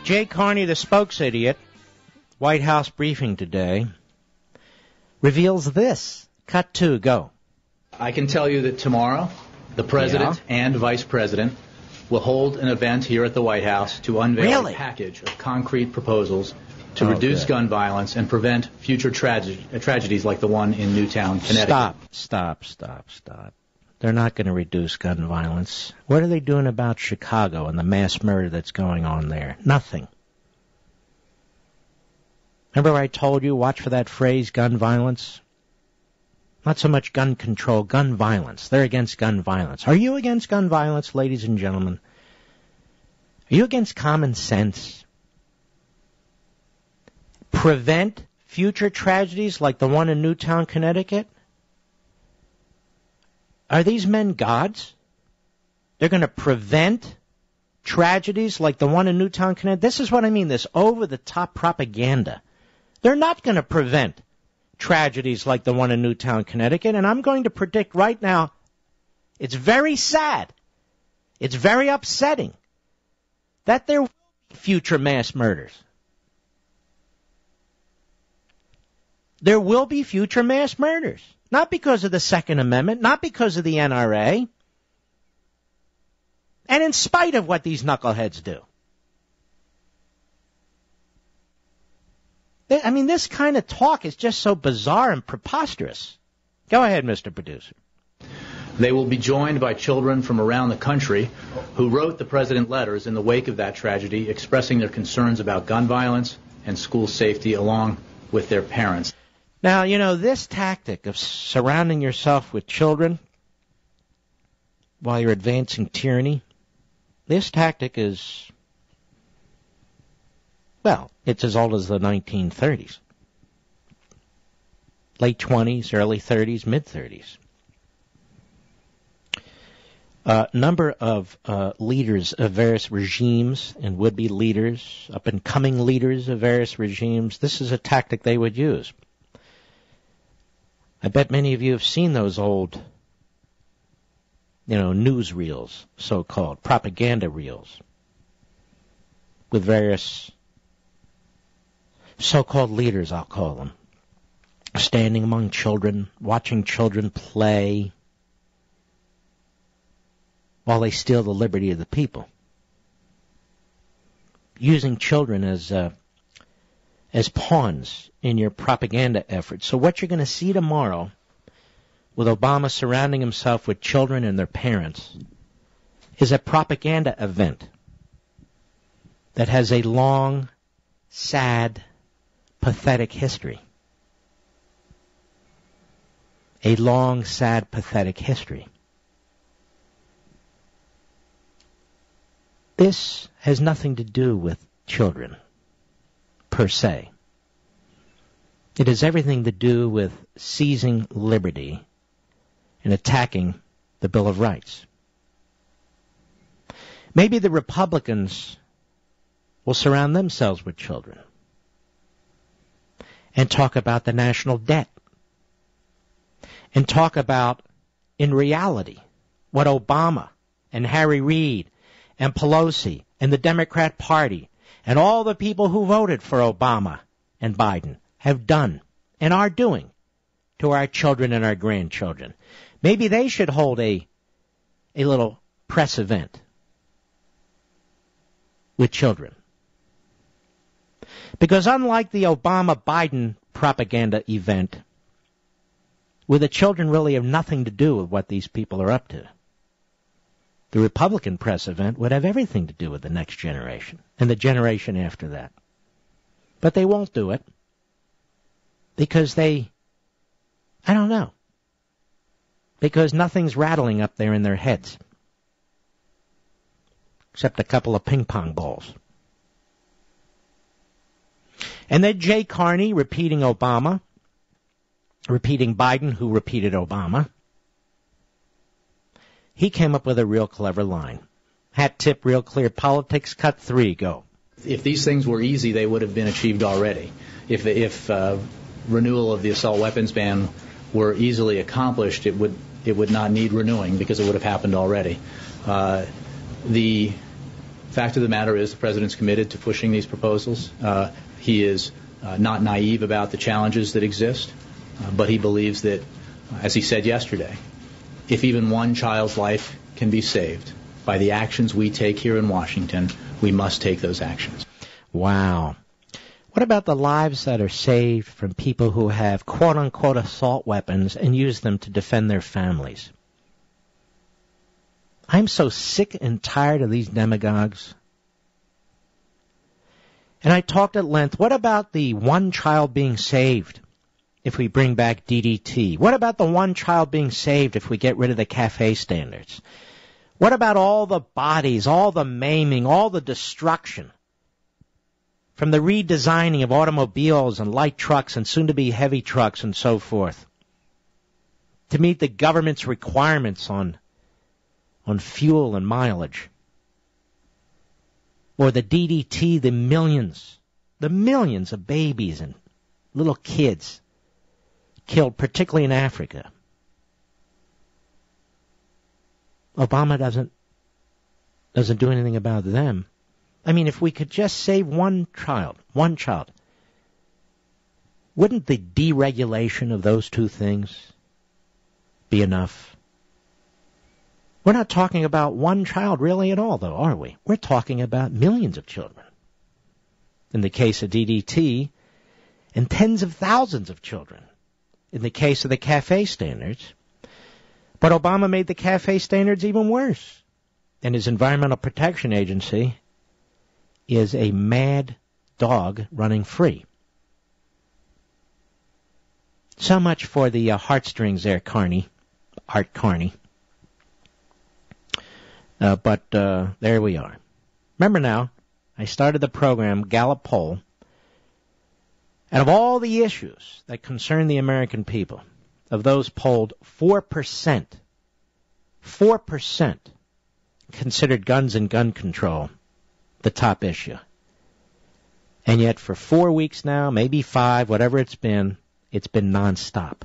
Jay Carney, the spokes idiot, White House briefing today, reveals this. Cut 2, go. I can tell you that tomorrow, the President and Vice President will hold an event here at the White House to unveil a package of concrete proposals to reduce gun violence and prevent future tragedies like the one in Newtown, Connecticut. Stop. They're not going to reduce gun violence. What are they doing about Chicago and the mass murder that's going on there? Nothing. Remember I told you, watch for that phrase, gun violence? Not so much gun control, gun violence. They're against gun violence. Are you against gun violence, ladies and gentlemen? Are you against common sense? Prevent future tragedies like the one in Newtown, Connecticut? Are these men gods? They're going to prevent tragedies like the one in Newtown, Connecticut? This is what I mean, this over-the-top propaganda. They're not going to prevent tragedies like the one in Newtown, Connecticut, and I'm going to predict right now, it's very sad, it's very upsetting, that there will be future mass murders. There will be future mass murders. Not because of the Second Amendment, not because of the NRA, and in spite of what these knuckleheads do. I mean, this kind of talk is just so bizarre and preposterous. Go ahead, Mr. Producer. They will be joined by children from around the country who wrote the President letters in the wake of that tragedy, expressing their concerns about gun violence and school safety along with their parents. Now, you know, this tactic of surrounding yourself with children while you're advancing tyranny, this tactic is, well, it's as old as the 1930s. Late 20s, early 30s, mid-30s. Number of leaders of various regimes and would-be leaders, up-and-coming leaders of various regimes, this is a tactic they would use. I bet many of you have seen those old, news reels, so-called, propaganda reels, with various so-called leaders, I'll call them, standing among children, watching children play, while they steal the liberty of the people, using children as pawns in your propaganda efforts. So what you're going to see tomorrow, with Obama surrounding himself with children and their parents, is a propaganda event that has a long, sad, pathetic history. A long, sad, pathetic history. This has nothing to do with children, per se. It has everything to do with seizing liberty and attacking the Bill of Rights. Maybe the Republicans will surround themselves with children and talk about the national debt and talk about, in reality, what Obama and Harry Reid and Pelosi and the Democrat Party and all the people who voted for Obama and Biden have done and are doing to our children and our grandchildren. Maybe they should hold a little press event with children. Because unlike the Obama-Biden propaganda event, where the children really have nothing to do with what these people are up to, the Republican press event would have everything to do with the next generation and the generation after that. But they won't do it because I don't know, because nothing's rattling up there in their heads except a couple of ping pong balls. And then Jay Carney repeating Obama, repeating Biden, who repeated Obama. He came up with a real clever line. Hat tip, real clear politics, cut 3, go. If these things were easy, they would have been achieved already. If renewal of the assault weapons ban were easily accomplished, it would not need renewing because it would have happened already. The Fact of the matter is the President's committed to pushing these proposals. He is not naive about the challenges that exist, but he believes that, as he said yesterday, if even one child's life can be saved by the actions we take here in Washington, we must take those actions. Wow. What about the lives that are saved from people who have quote-unquote assault weapons and use them to defend their families? I'm so sick and tired of these demagogues. And I talked at length, what about the one child being saved if we bring back DDT? What about the one child being saved if we get rid of the CAFE standards? What about all the bodies, all the maiming, all the destruction from the redesigning of automobiles and light trucks and soon-to-be heavy trucks and so forth to meet the government's requirements on fuel and mileage? Or the DDT, the millions of babies and little kids killed, particularly in Africa. Obama doesn't do anything about them. I mean, if we could just save one child, wouldn't the deregulation of those two things be enough? We're not talking about one child really at all, though, are we? We're talking about millions of children. In the case of DDT, and tens of thousands of children in the case of the CAFE standards. But Obama made the CAFE standards even worse. And his Environmental Protection Agency is a mad dog running free. So much for the heartstrings there, Art Carney. But there we are. Remember now, I started the program, Gallup poll, and of all the issues that concern the American people, of those polled, 4% considered guns and gun control the top issue. And yet for 4 weeks now, maybe 5, whatever it's been nonstop.